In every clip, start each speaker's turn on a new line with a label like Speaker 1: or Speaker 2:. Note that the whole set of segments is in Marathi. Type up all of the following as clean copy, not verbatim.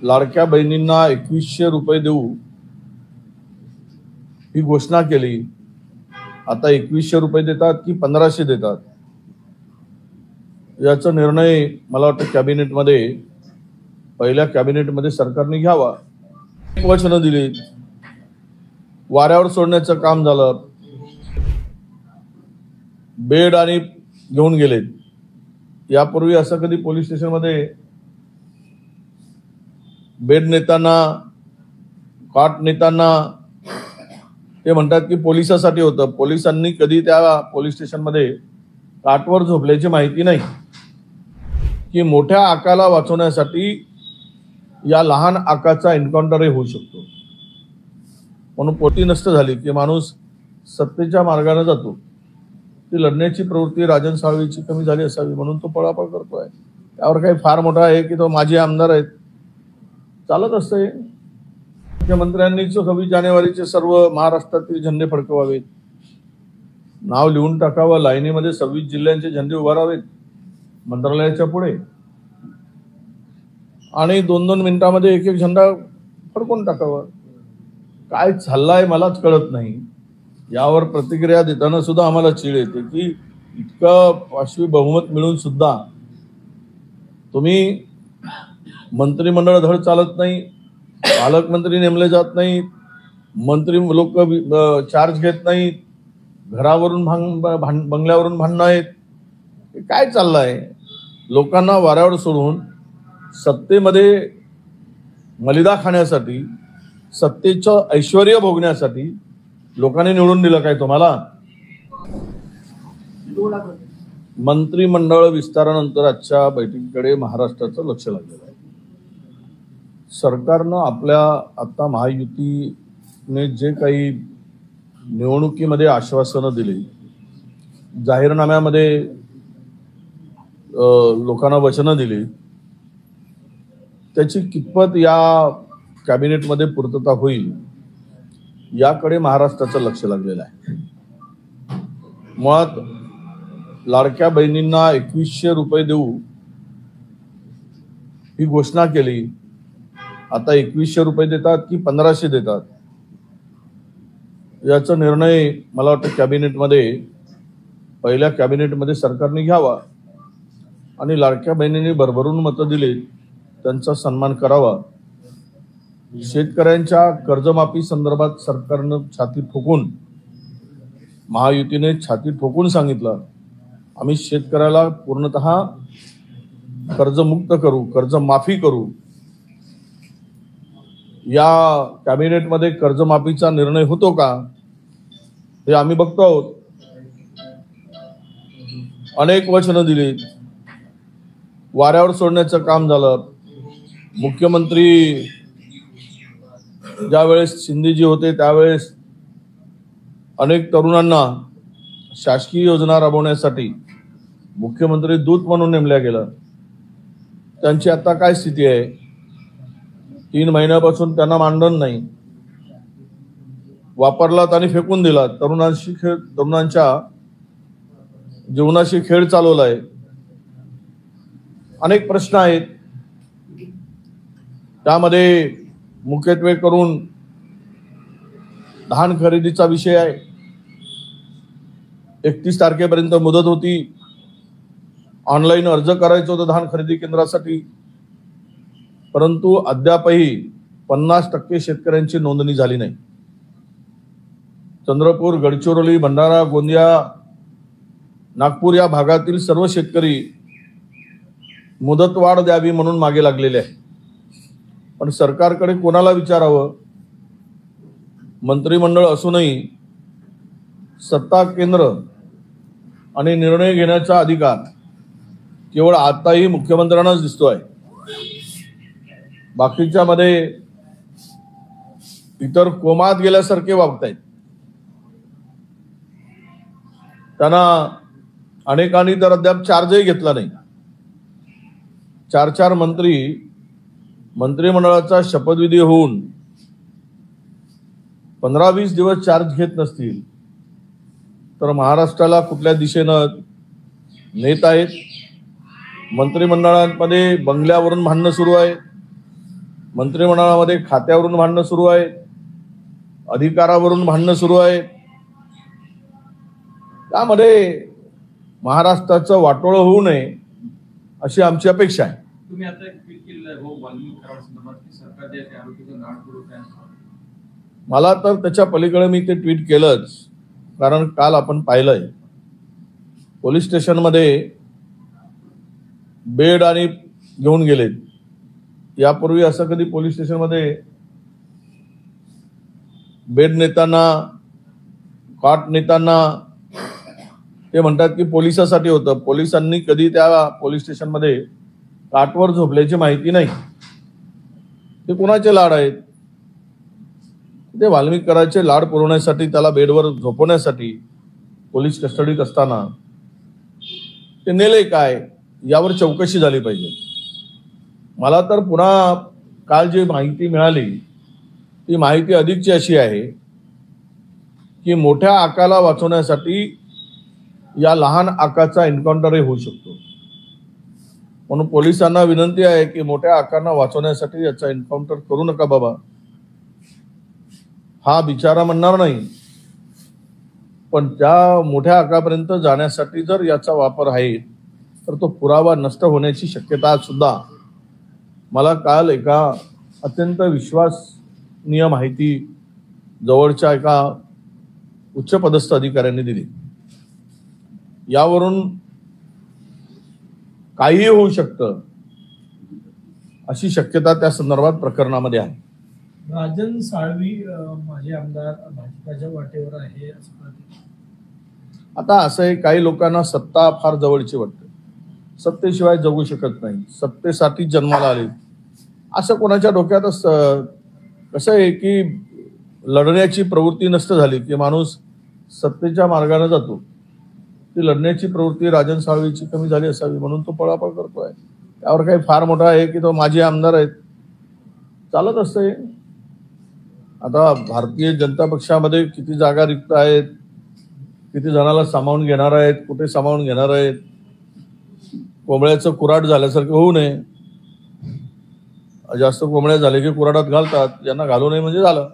Speaker 1: लाडक्या बहिणींना 2100 रुपये देऊ ही घोषणा केली। आता 2100 रुपये देतात की 1500 देतात याचा निर्णय मला वाटतं कॅबिनेटमध्ये पहिल्या कॅबिनेटमध्ये सरकारने घ्यावा। वचन दिली, वाऱ्यावर सोडण्याचं काम झालं, बेड आणि घेऊन गेलेत। यापूर्वी असं कधी पोलीस स्टेशनमध्ये बेड नेताना काट नेताना ते म्हणतात की पोलिसांसाठी होतं। पोलिसांनी कधी त्या पोलीस स्टेशनमध्ये काटवर झोपल्याची माहिती नाही की मोठ्या आकाला वाचवण्यासाठी या लहान आकाचा एन्काउंटरही होऊ शकतो। म्हणून पोटी नष्ट झाली की माणूस सत्तेच्या मार्गाने जातो। ती लढण्याची प्रवृत्ती राजन साळवीची कमी झाली असावी म्हणून तो पळापळ करतोय। त्यावर काही फार मोठा आहे की तो माजी आमदार आहेत, चालत असते। मुख्यमंत्र्यांनी 26 जानेवारीचे सर्व महाराष्ट्रातील झेंडे फडकवावेत, नाव लिहून टाकावं, लाईनीमध्ये 26 जिल्ह्यांचे झेंडे उभारावेत मंत्रालयाच्या पुढे आणि 2-2 मिनिटांमध्ये एक झेंडा फडकून टाकावा। काय चाललंय मलाच कळत नाही। यावर प्रतिक्रिया देताना सुद्धा आम्हाला चीड येते की इतकं पाशवी बहुमत मिळून सुद्धा तुम्ही मंत्रिमंडळ धड चालत नाही, पालकमंत्री नेमले जात नाहीत, मंत्री लोक चार्ज घेत नाहीत, घरावरून बंगल्यावरून भांडणं आहेत। काय चाललंय? लोकांना वाऱ्यावर सोडून सत्तेमध्ये मलिदा खाण्यासाठी, सत्तेचं ऐश्वर्य भोगण्यासाठी लोकांनी निवडून दिलं काय तुम्हाला? मंत्रिमंडळ विस्तारानंतर आजच्या बैठकीकडे महाराष्ट्राचं लक्ष लागलेलं आहे। सरकारनं आपल्या आता महायुतीने जे काही निवडणुकीमध्ये आश्वासनं दिली, जाहीरनाम्यामध्ये लोकांना वचनं दिली, त्याची कितपत या कॅबिनेटमध्ये पूर्तता होईल याकडे महाराष्ट्राचं लक्ष लागलेलं आहे। मुळात लाडक्या बहिणींना 2100 रुपये देऊ ही घोषणा केली। आता 2100 रुपये देतात की 1500 देतात याचा निर्णय मला वाटतं कॅबिनेटमध्ये पहिल्या कॅबिनेटमध्ये सरकारने घ्यावा आणि लाडक्या बहिणींनी भरभरून मतं दिली त्यांचा सन्मान करावा। शेतकऱ्यांच्या कर्जमाफी संदर्भात सरकारनं छाती ठोकून, महायुतीने छाती ठोकून सांगितलं आम्ही शेतकऱ्याला पूर्णतः कर्जमुक्त करू, कर्जमाफी करू। या कॅबिनेटमध्ये कर्जमाफीचा निर्णय होतो का हे आम्ही बघतो आहोत। अनेक वचनं दिली, वाऱ्यावर सोडण्याचं काम झालं। मुख्यमंत्री ज्यावेळेस शिंदेजी होते त्यावेळेस अनेक तरुणांना शासकीय योजना राबवण्यासाठी मुख्यमंत्री दूत म्हणून नेमल्या गेला। त्यांची आता काय स्थिती आहे? 3 महिन्यापासून त्यांना मानधन नाही, वापरलात आणि फेकून दिलात। तरुणांच्या जीवनाशी खेळ चालवलाय। अनेक प्रश्न आहेत, त्यामध्ये मुख्यत्वे करून धान खरेदीचा विषय आहे। 31 तारखेपर्यंत मुदत होती, ऑनलाईन अर्ज करायचं होतं धान खरेदी केंद्रासाठी, परंतु अद्यापही 50% शेतकऱ्यांची नोंदणी झाली नाही। चंद्रपूर, गडचिरोली, भंडारा, गोंदिया, नागपूर या भागातील सर्व शेतकरी मुदतवाढ द्यावी म्हणून मागे लागलेले आहे। पण सरकारकडे कोणाला विचारावं? मंत्रिमंडळ असूनही सत्ता केंद्र आणि निर्णय घेण्याचा अधिकार केवळ आताही मुख्यमंत्र्यांनाच दिसतोय। बाकीच्या मध्ये इतर कोमात गेल्यासारखे वागतायत। त्यांना अनेकांनी तर अद्याप चार्जही घेतला नाही। 4 मंत्री मंत्रिमंडळाचा शपथविधी होऊन 15-20 दिवस चार्ज घेत नसतील तर महाराष्ट्राला कुठल्या दिशेनं नेत आहेत? मंत्रिमंडळामध्ये बंगल्यावरून भांडणं सुरू आहे, मंत्रिमंडळामध्ये खात्यावरून भांडणं सुरू आहे, अधिकारावरून भांडणं सुरू आहे. त्यामध्ये महाराष्ट्राचं वाटोळं होऊ नये अशी आमची अपेक्षा आहे.
Speaker 2: तुम्ही आता एक ट्विट केलेलं आहे हो वाल्मिकी कराड संदर्भात की सरकार जे आहे आरोपीचं नाळ पुरवत आहे.
Speaker 1: मला तर त्याच्या पलीकडे मी ते ट्विट केलंच, कारण काल आपण पाहिलंय पोलीस स्टेशनमध्ये बेड आणि घेऊन गेलेत. यापूर्वी असं कधी पोलीस स्टेशनमध्ये बेड नेताना, कॉट नेताना ते म्हणतात की पोलिसासाठी होतं. पोलिसांनी कधी त्या पोलीस स्टेशनमध्ये काटवर झोपल्याची माहिती नाही. ते कोणाचे लाड आहेत? ते वाल्मिकी कराडचे लाड पुरवण्यासाठी, त्याला बेडवर झोपवण्यासाठी पोलीस कस्टडीत असताना ते नेले काय, यावर चौकशी झाली पाहिजे. मला तर पुन्हा काल जी माहिती मिळाली ती माहिती अधिकची अशी आहे की मोठ्या आकाला वाचवण्यासाठी या लहान आकाचा एन्काउंटरही होऊ शकतो. म्हणून पोलिसांना विनंती आहे की मोठ्या आकांना वाचवण्यासाठी याचा एन्काउंटर करू नका बाबा. हा बिचारा म्हणणार नाही, पण त्या मोठ्या आकापर्यंत जाण्यासाठी जर याचा वापर आहे तर तो पुरावा नष्ट होण्याची शक्यता सुद्धा मला काल एका अत्यंत विश्वसनीय माहिती जवळच्या एका उच्चपदस्थ अधिकाऱ्यांनी दिली. यावरून काहीही होऊ शकतं अशी शक्यता त्या संदर्भात प्रकरणामध्ये आहे.
Speaker 3: राजन साळवी माजी आमदार भाजपाच्या वाटेवर आहे असं.
Speaker 1: आता असं आहे, काही लोकांना सत्ता फार जवळची वाटते, सत्तेशिवाय जगू शकत नाही, सत्तेसाठी जन्माला आले असं कोणाच्या डोक्यात असतं. कसं आहे की लढण्याची प्रवृत्ती नष्ट झाली की माणूस सत्तेच्या मार्गाने जातो. ती लढण्याची प्रवृत्ती राजन साळवीची कमी झाली असावी म्हणून तो पळापळ करतोय. त्यावर काही फार मोठा आहे की तो माजी आमदार आहेत, चालत असते. आता भारतीय जनता पक्षामध्ये किती जागा रिक्त आहेत, किती जणाला सामावून घेणार आहेत, कुठे सामावून घेणार आहेत. कोंबड्याचं कुऱ्हाड झाल्यासारखं होऊ नये. जास्त कोंबड्या झाले की कुऱ्हाडात घालतात, यांना घालू नये म्हणजे झालं.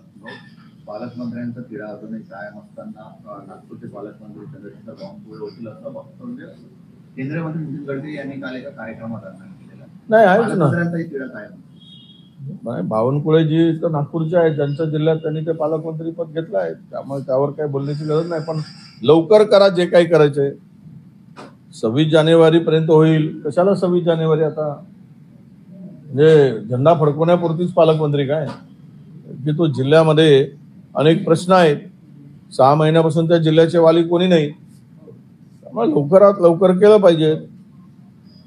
Speaker 4: पालकमंत्र्यांचा तिढा अजूनही कायम असताना नागपूरचे पालकमंत्री चंद्रशेखर बावनकुळे होतील असं वक्तव्य केंद्रीय मंत्री नितीन गडकरी यांनी काल एका कार्यक्रमात केलेला.
Speaker 1: नाही आहेच ना,
Speaker 4: पालकमंत्र्यांचाही तिढा कायम
Speaker 1: नाही. बावनकुळे जी तर नागपूरचे आहेत, ज्यांच्या जिल्ह्यात त्यांनी ते पालकमंत्री पद घेतलं आहे, त्यामुळे त्यावर काही बोलण्याची गरज नाही. पण लवकर करा जे काही करायचंय. 26 जानेवारीपर्यंत होईल. कशाला 26 जानेवारी? आता म्हणजे झेंडा फडकवण्यापुरतीच पालकमंत्री काय की तो जिल्ह्यामध्ये अनेक प्रश्न आहेत. 6 महिन्यापासून त्या जिल्ह्याचे वाली कोणी नाही. त्यामुळे लवकरात लवकर केलं पाहिजे.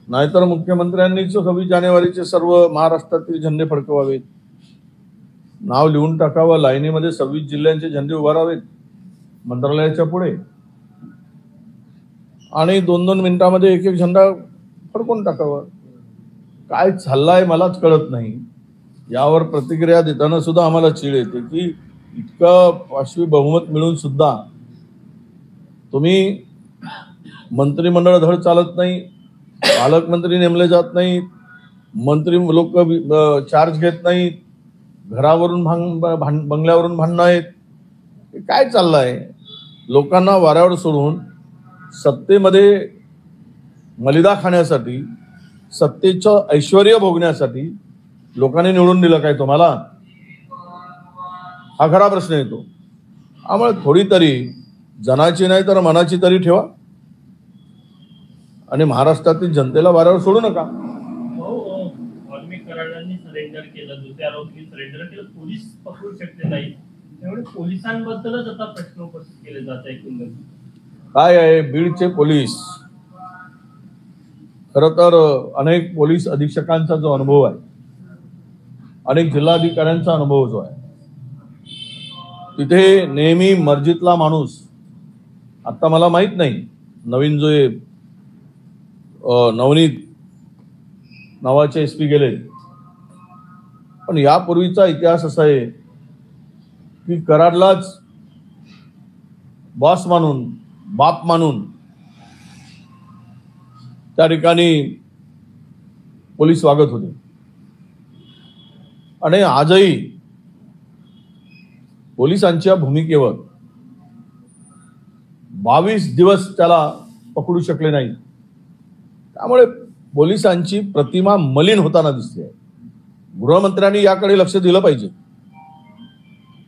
Speaker 1: नाहीतर मुख्यमंत्र्यांनीच 26 जानेवारीचे सर्व महाराष्ट्रातील झेंडे फडकवावेत, नाव लिहून टाकावं, लाईनीमध्ये 26 जिल्ह्यांचे झेंडे उभारावेत मंत्रालयाच्या पुढे आणि 2-2 मिनिटांमध्ये एक झेंडा फडकून टाकावं. काय चाललंय मलाच कळत नाही. यावर प्रतिक्रिया देताना सुद्धा आम्हाला चीड येते की इतकं पाशवी बहुमत मिळून सुद्धा तुम्ही मंत्रिमंडळ धड चालत नाही, पालकमंत्री नेमले जात नाहीत, मंत्री लोक चार्ज घेत नाहीत, घरावरून बंगल्यावरून भांडणं आहेत. काय चाललंय? लोकांना वाऱ्यावर सोडून सत्तेमध्ये मलिदा खाण्यासाठी, सत्तेचं ऐश्वर्य भोगण्यासाठी लोकांनी निवडून दिलं काय तुम्हाला? हा खरा प्रश्न येतो. त्यामुळे थोडी तरी जनाची नाही तर मनाची तरी ठेवा आणि महाराष्ट्रातील जनतेला वाऱ्यावर सोडू नका.
Speaker 3: वाल्मिकी कराडांनी सरेंडर केलं, दुसऱ्या आरोपी सरेंडर केलं, पोलीस पकडू शकते नाही. त्यामुळे पोलिसांबद्दलच आता प्रश्न उपस्थित केले जात आहे.
Speaker 1: काय आहे, बीडचे पोलीस खरं तर अनेक पोलीस अधीक्षकांचा जो अनुभव आहे, अनेक जिल्हाधिकाऱ्यांचा अनुभव जो आहे, तिथे नेहमी मर्जीतला माणूस, आता मला माहित नाही नवीन जो नवनीत नावाचे SP गेले, पण यापूर्वीचा इतिहास असा आहे की कराडलाच बॉस मानून, बाप मानून त्या ठिकाणी पोलीस वागत होते. आणि आजही पोलिसांच्या भूमिकेवर 22 दिवस त्याला पकडू शकले नाही. त्यामुळे पोलिसांची प्रतिमा मलिन होताना दिसते. गृहमंत्र्यांनी याकडे लक्ष दिलं पाहिजे.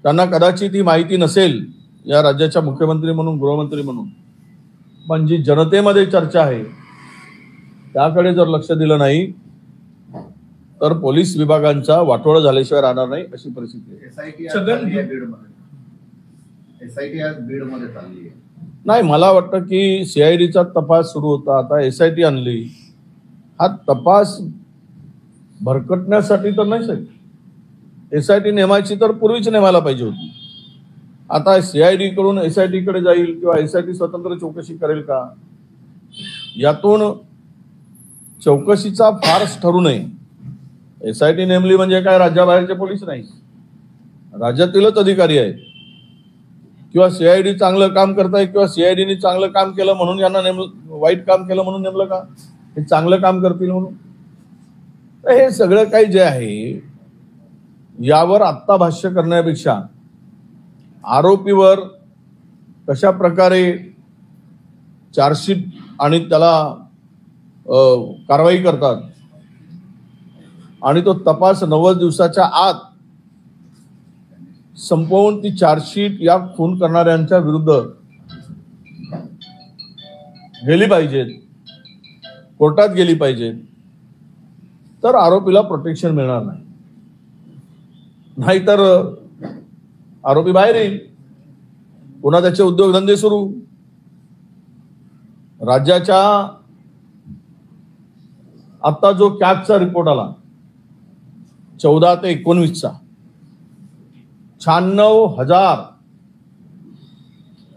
Speaker 1: त्यांना कदाचित ही माहिती नसेल या राज्याच्या मुख्यमंत्री म्हणून, गृहमंत्री म्हणून, पण जी जनतेमध्ये चर्चा आहे त्याकडे जर लक्ष दिलं नाही तर पोलीस विभागांचा वाटोळा झाल्याशिवाय राहणार नाही अशी परिस्थिती आहे.
Speaker 4: एसआयटी आज बीडमध्ये चालली आहे.
Speaker 1: नाही, मला वाटतं की सीआयडीचा तपास सुरू होता, आता एसआयटी आणली. हा तपास भरकटण्यासाठी तर नाही साहेब. एसआयटी नेमायची तर पूर्वीच नेमायला पाहिजे होती. आता सीआयडी कडून एसआयटी कडे जाईल किंवा एसआयटी स्वतंत्र चौकशी करेल का, यातून चौकशीचा फार्स ठरू नये. एसआयटी नेमली म्हणजे काय राज्याबाहेरचे पोलीस नाही, राज्यातीलच अधिकारी आहेत. किंवा सीआयडी चांगलं काम करताय किंवा सीआयडीने चांगलं काम केलं म्हणून यांना नेमलं, वाईट काम केलं म्हणून नेमलं का, हे चांगलं काम करतील म्हणून. तर हे सगळं काही जे आहे यावर आत्ता भाष्य करण्यापेक्षा आरोपीवर कशा प्रकारे चार्जशीट आणि त्याला कारवाई करतात आणि तो तपास 90 दिवसाच्या आत संपवून ती चार्जशीट या खून करणाऱ्यांच्या विरुद्ध गेली पाहिजेत, कोर्टात गेली पाहिजेत, तर आरोपीला प्रोटेक्शन मिळणार नाही. नाहीतर आरोपी बाहेर येईल, पुन्हा त्याचे उद्योगधंदे सुरू. राज्याच्या आता जो कॅगचा रिपोर्ट आला 14 ते 19चा 96,000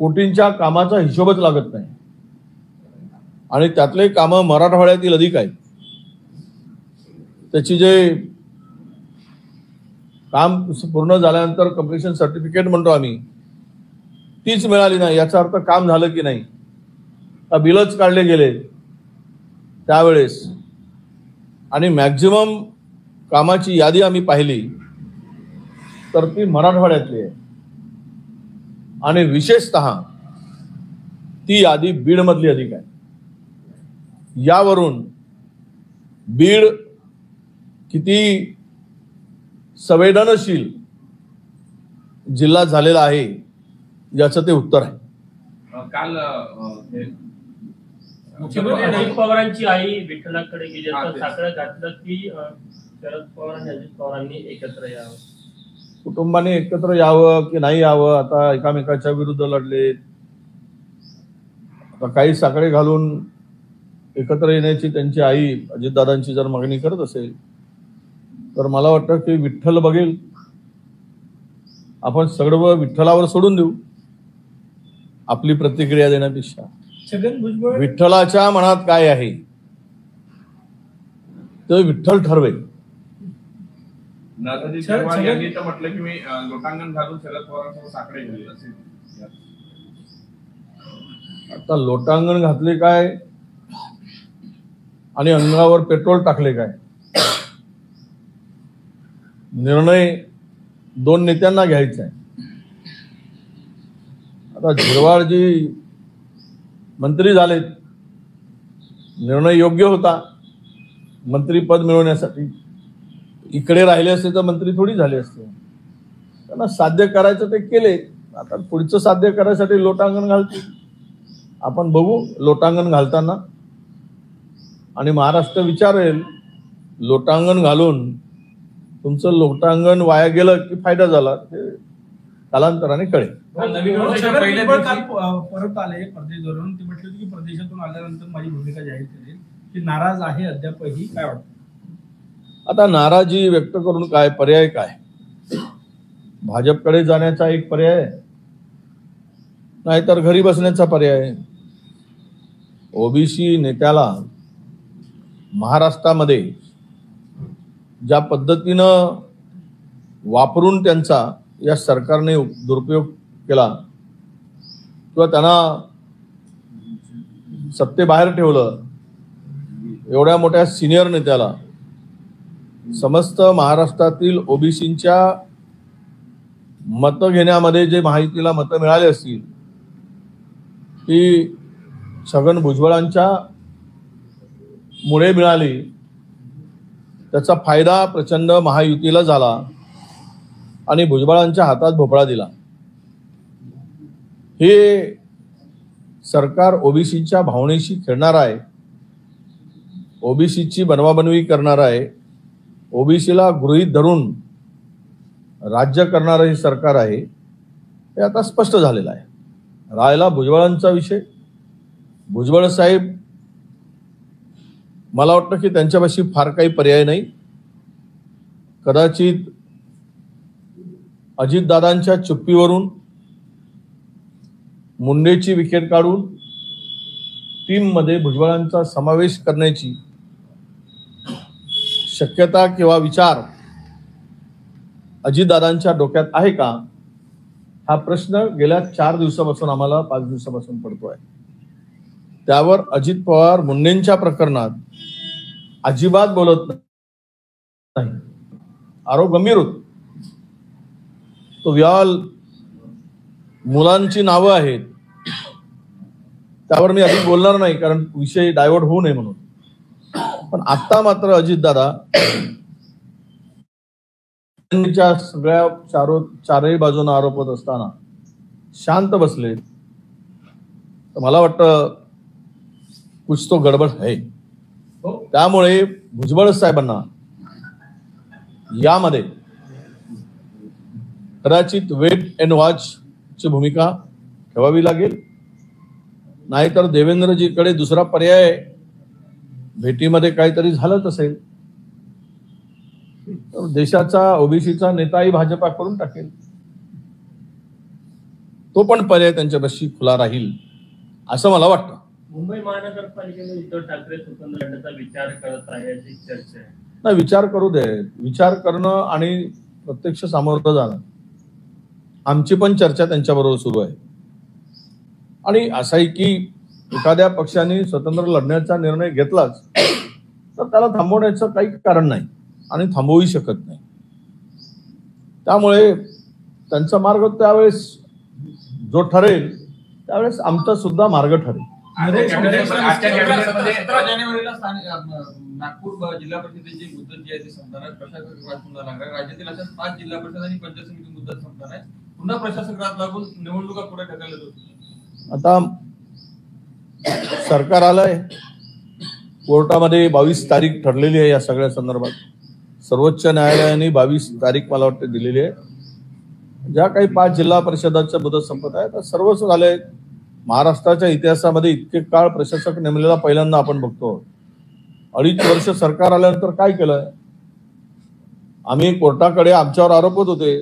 Speaker 1: कोटींच्या कामाचा हिशोबच लागत नाही आणि त्यातले कामं मराठवाड्यातील अधिक आहेत. त्याची जे काम पूर्ण झाल्यानंतर कंप्लीशन सर्टिफिकेट म्हणतो आम्ही, तीच मिळाली नाही. याचा अर्थ काम झालं की नाही, बिलच काढले गेले त्यावेळेस. आणि मॅक्झिमम कामाची यादी आम्ही पाहिली तर ती मराठवाड्यातली आहे आणि विशेषतः ती यादी बीडमधली अधिक आहे. यावरून बीड किती संवेदनशील जिल्हा झालेला आहे याचं ते उत्तर आहे.
Speaker 2: काल
Speaker 3: मुख्यमंत्री अजित पवारांची आई विठ्ठलाकडे गेली असता साकडं घातलं की शरद पवार आणि अजित पवारांनी एकत्र यावं,
Speaker 1: कुटुंबाने एकत्र यावं की नाही यावं, आता एकामेकाच्या विरुद्ध लढले. आता काही साकडे घालून एकत्र येण्याची त्यांची आई अजितदादांची जर मागणी करत असेल तर मला वाटतं की विठ्ठल बघेल. आपण सगळं विठ्ठलावर सोडून देऊ आपली प्रतिक्रिया देण्यापेक्षा.
Speaker 5: छगन भुजबळ
Speaker 1: विठ्ठलाच्या मनात काय आहे ते विठ्ठल ठरवेल.
Speaker 2: नाथाजी चव्हाण यांनी तर म्हटलं की मी लोटांगण घालून शरद पवारांसोबत साकडे घालले असेल.
Speaker 1: आता लोटांगण घातले काय आणि अंगावर पेट्रोल टाकले काय, निर्णय दोन नेत्यांना घ्यायचा आहे. आता झिरवाळजी मंत्री झालेत, निर्णय योग्य होता मंत्रीपद मिळवण्यासाठी. इकडे राहिले असते तर मंत्री थोडी झाले असते. त्यांना साध्य करायचं ते केले, आता पुढचं साध्य करायसाठी लोटांगण घालतील. आपण बघू लोटांगण घालताना, आणि महाराष्ट्र विचारेल लोटांगण घालून तुमचं लोटांगण वाया गेलं की फायदा झाला हे कालांतराने कळेल.
Speaker 2: नवीन वर्षाच्या पहिल्या दिवशी
Speaker 5: परत आले परदेशावरून, ते म्हटले होते की परदेशातून आल्यानंतर माझी भूमिका जाहीर करेल, की नाराज आहे अद्यापही. काय वाटतं?
Speaker 1: आता नाराजी व्यक्त करून काय पर्याय, काय भाजपकडे जाण्याचा एक पर्याय, नाहीतर घरी बसण्याचा पर्याय. ओबीसी नेत्याला महाराष्ट्रामध्ये ज्या पद्धतीनं वापरून त्यांचा या सरकारने दुरुपयोग केला किंवा त्यांना सत्तेबाहेर ठेवलं, एवढ्या मोठ्या सिनियर नेत्याला समस्त महाराष्ट्रातील ओबीसींच्या मतं घेण्यामध्ये जे महायुतीला मतं मिळाली असतील ती छगन भुजबळांच्या मुळे मिळाली, त्याचा फायदा प्रचंड महायुतीला झाला आणि भुजबळांच्या हातात भोपळा दिला. हे सरकार ओबीसीच्या भावनेशी खेळणार आहे, ओबीसीची बनवाबनवी करणार आहे, ओबीसीला गृहीत धरून राज्य करणारं हे सरकार आहे, हे आता स्पष्ट झालेलं आहे. राहिला भुजबळांचा विषय, भुजबळ साहेब मला वाटतं की त्यांच्यापाशी फार काही पर्याय नाही. कदाचित अजितदादांच्या चुप्पीवरून मुंडेची विकेट काढून टीममध्ये भुजबळांचा समावेश करण्याची शक्यता किंवा विचार अजितदादांच्या डोक्यात आहे का, हा प्रश्न गेल्या 4 दिवसापासून आम्हाला 5 दिवसापासून पडतोय. त्यावर अजित पवार मुंडेंच्या प्रकरणात अजिबात बोलत नाही. आरोप गंभीर होत. तो व्याल मुलांची नावं आहेत, त्यावर मी अधिक बोलणार नाही कारण विषय डायव्हर्ट होऊ नये म्हणून. पण आता मात्र अजितदादा सगळ्या चारही बाजूने आरोप होत असताना शांत बसले, तर मला वाटतं कुछ तो गडबड आहे. त्यामुळे भुजबळ साहेबांना यामध्ये कदाचित वेट अँड वॉच ची भूमिका ठेवावी लागेल, नाहीतर देवेंद्रजीकडे दुसरा पर्याय भेटीमध्ये काहीतरी झालंच असेल तर देशाचा ओबीसीचा नेताही भाजपा करून टाकेल. तो पण पर्याय त्यांच्यापाशी खुला राहील असं मला वाटतं.
Speaker 3: मुंबई महानगरपालिकेने उद्धव ठाकरे स्वतंत्र लढण्याचा विचार करत आहे अशी चर्चा आहे.
Speaker 1: नाही, विचार करू दे. विचार करणं आणि प्रत्यक्ष सामोरं जाणं आमची पण चर्चा त्यांच्याबरोबर सुरू आहे. आणि असं आहे की एखाद्या पक्षाने स्वतंत्र लढण्याचा निर्णय घेतलाच तर त्याला थांबवण्याचं काही कारण नाही आणि थांबवूही शकत नाही. त्यामुळे त्यांचा मार्ग त्यावेळेस जो ठरेल त्यावेळेस आमचा सुद्धा मार्ग ठरेल.
Speaker 2: 17 जानेवारीला नागपूर जिल्हा परिषदेची मुदत जी आहे ती संपणार आहे. प्रशासक राज पुन्हा लागणार. राज्यातील अशा 5 जिल्हा परिषद आणि पंचायत समिती मुदत संपणार आहे. पुन्हा प्रशासक राज लागून निवडणुका पुढे ढकलल्या जातील.
Speaker 1: आता सरकार आलंय, कोर्टामध्ये 22 तारीख ठरलेली आहे या सगळ्या संदर्भात. सर्वोच्च न्यायालयाने 22 तारीख मला वाटते दिलेली आहे. ज्या काही 5 जिल्हा परिषदाच्या मुदत संपत आहे तर सर्वच झालंय. महाराष्ट्राच्या इतिहासामध्ये इतके काळ प्रशासक नेमलेला पहिल्यांदा आपण बघतो. 2.5 वर्ष सरकार आल्यानंतर काय केलंय? आम्ही कोर्टाकडे आमच्यावर आरोप होत होते.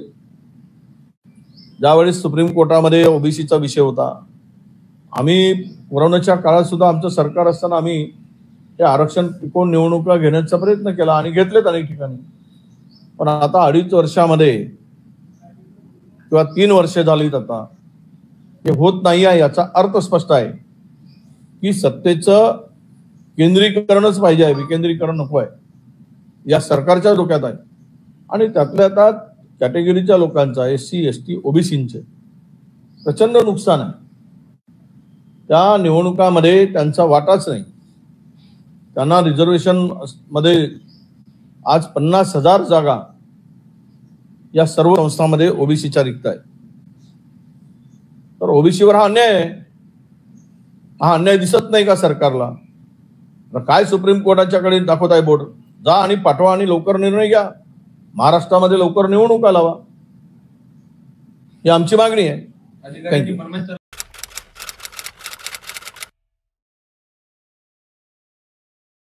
Speaker 1: ज्यावेळेस सुप्रीम कोर्टामध्ये ओबीसीचा विषय होता, आम्ही कोरोनाच्या काळात सुद्धा आमचं सरकार असताना आम्ही हे आरक्षण टिकवून निवडणुका घेण्याचा प्रयत्न केला आणि घेतलेत अनेक ठिकाणी. पण आता 2.5 वर्षामध्ये किंवा 3 वर्षे झालीत आता हे होत नाही आहे. याचा अर्थ स्पष्ट आहे की सत्तेचं केंद्रीकरणच पाहिजे आहे, विकेंद्रीकरण नको आहे. या सरकारच्या डोक्यात आहे. आणि त्यातल्या त्यात कॅटेगरीच्या लोकांचा SC ST ओबीसींचे प्रचंड नुकसान आहे. त्या निवडणुकामध्ये त्यांचा वाटाच नाही. त्यांना रिझर्वेशन मध्ये आज 50,000 जागा या सर्व संस्थांमध्ये ओबीसीच्या रिक्त आहे. तर ओबीसीवर हा अन्याय आहे. हा अन्याय दिसत नाही का सरकारला? काय सुप्रीम कोर्टाच्याकडे दाखवत आहे बोर्ड? जा आणि पाठवा आणि लवकर निर्णय घ्या. महाराष्ट्रामध्ये लवकर निवडणुका लावा, ही आमची मागणी आहे.
Speaker 2: अधिकाऱ्यांची